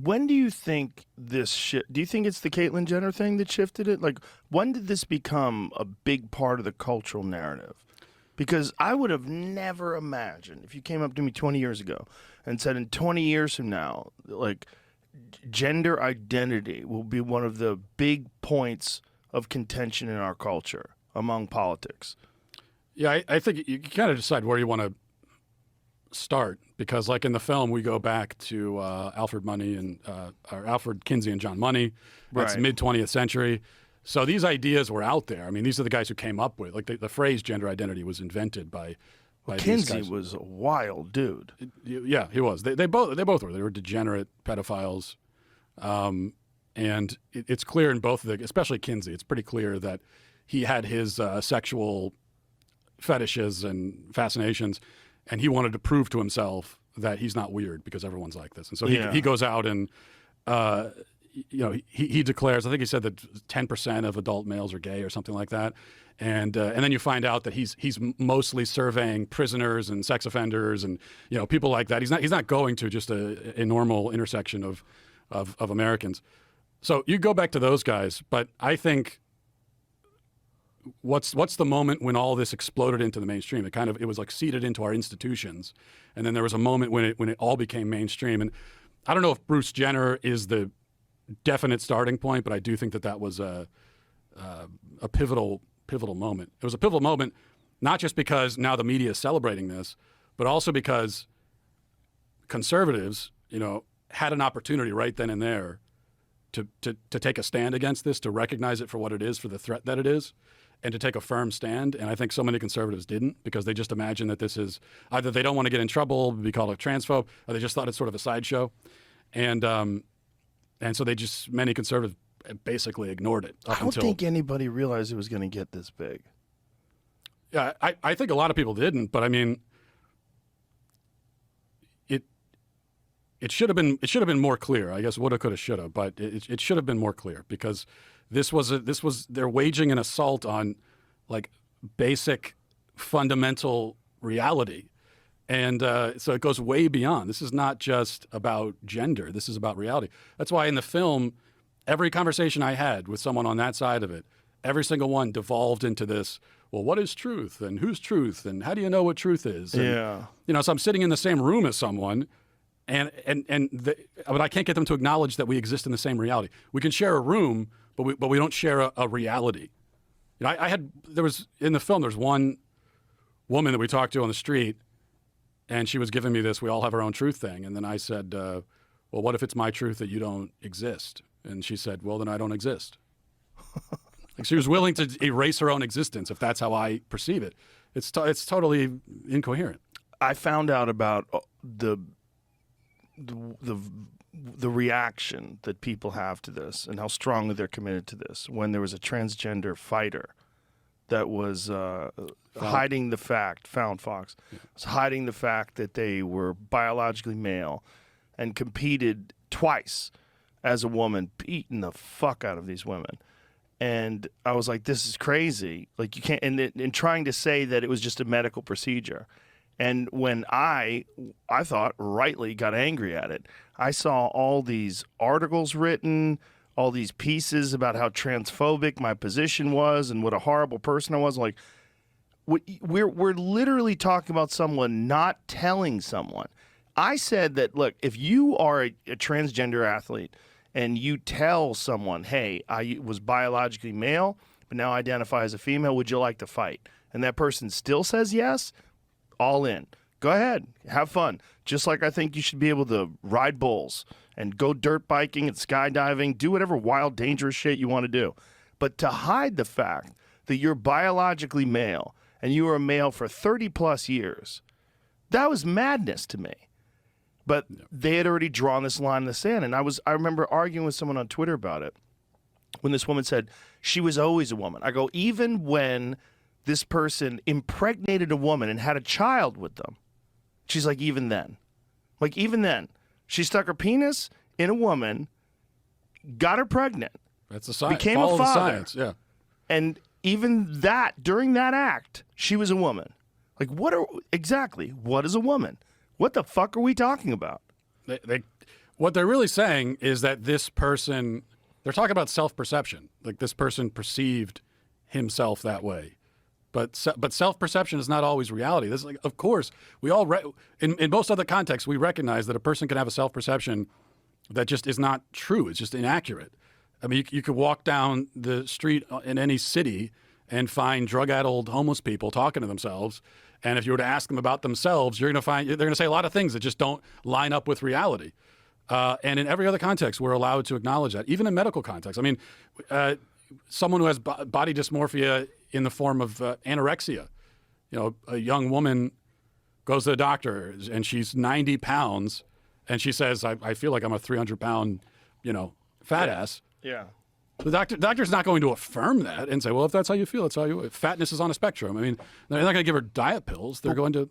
when do you think this do you think it's the Caitlyn Jenner thing that shifted it? Like, when did this become a big part of the cultural narrative? Because I would have never imagined if you came up to me 20 years ago and said in 20 years from now, like, gender identity will be one of the big points of contention in our culture among politics. Yeah, I think you kind of decide where you want to start, because like in the film, we go back to Alfred Kinsey and John Money. That's Right. mid 20th century. So these ideas were out there. I mean, these are the guys who came up with, like, the phrase gender identity was invented by these Kinsey guys. was a wild dude. Yeah, he was. They both were. They were degenerate pedophiles, and it's clear in both of the, especially Kinsey. It's pretty clear that he had his sexual fetishes and fascinations, and he wanted to prove to himself that he's not weird because everyone's like this. And so he goes out and he declares. I think he said that 10% of adult males are gay or something like that. And then you find out that he's mostly surveying prisoners and sex offenders and people like that. He's not going to just a normal intersection of Americans. So you go back to those guys, but I think what's the moment when all this exploded into the mainstream? It was like seeded into our institutions, and then there was a moment when it all became mainstream. And I don't know if Bruce Jenner is the definite starting point, but I do think that was a pivotal moment. It was a pivotal moment, not just because now the media is celebrating this, but also because conservatives, had an opportunity right then and there to take a stand against this, to recognize it for what it is, for the threat that it is, and to take a firm stand. And I think so many conservatives didn't, because they just imagine that this is either they don't want to get in trouble, be called a transphobe, or they just thought it's sort of a sideshow. And so many conservatives basically ignored it. I don't think anybody realized it was going to get this big. Yeah, I think a lot of people didn't, but I mean, it should have been more clear. I guess woulda, coulda, shoulda, but it should have been more clear, because they're waging an assault on like basic fundamental reality. And so it goes way beyond. This is not just about gender. This is about reality. That's why in the film, every conversation I had with someone on that side of it, every single one devolved into this, well, what is truth? And who's truth? And how do you know what truth is? And, so I'm sitting in the same room as someone, but I can't get them to acknowledge that we exist in the same reality. We can share a room, but we don't share a reality. There was in the film, there's one woman that we talked to on the street, and she was giving me this, we all have our own truth thing. And then I said, well, what if it's my truth that you don't exist? And she said, well, then I don't exist. Like, she was willing to erase her own existence if that's how I perceive it. It's totally incoherent. I found out about the reaction that people have to this and how strongly they're committed to this when there was a transgender fighter that was hiding the fact, was hiding the fact that they were biologically male and competed twice as a woman, beating the fuck out of these women. And I was like, this is crazy. Like, you can't, and trying to say that it was just a medical procedure. And when I thought rightly got angry at it, I saw all these articles written, all these pieces about how transphobic my position was and what a horrible person I was. Like, we're literally talking about someone not telling someone. I said that, look, if you are a transgender athlete and you tell someone, hey, I was biologically male, but now identify as a female, would you like to fight? And that person still says yes, all in. Go ahead, have fun. Just like I think you should be able to ride bulls and go dirt biking and skydiving, do whatever wild, dangerous shit you want to do. But to hide the fact that you're biologically male and you were a male for 30 plus years, that was madness to me. But they had already drawn this line in the sand. And I remember arguing with someone on Twitter about it when this woman said she was always a woman. I go, even when this person impregnated a woman and had a child with them, she's like, even then. Like, even then. She stuck her penis in a woman, got her pregnant. That's a science. Became a father. The science, yeah. And even that, during that act, she was a woman. Like, what is a woman? What the fuck are we talking about? What they're really saying is that this person, they're talking about self-perception. Like this person perceived himself that way. But self-perception is not always reality. This is like, of course, we all, in most other contexts, we recognize that a person can have a self-perception that just is not true. It's just inaccurate. I mean, you could walk down the street in any city and find drug-addled homeless people talking to themselves. And if you were to ask them about themselves, they're going to say a lot of things that just don't line up with reality. And in every other context, we're allowed to acknowledge that, even in medical context. I mean, someone who has body dysmorphia in the form of anorexia, a young woman goes to the doctor and she's 90 pounds and she says, I feel like I'm a 300-pound, fat ass. Yeah. The doctor's not going to affirm that and say, well, if that's how you feel, it's how you. Fatness is on a spectrum. I mean, they're not going to give her diet pills. They're going to.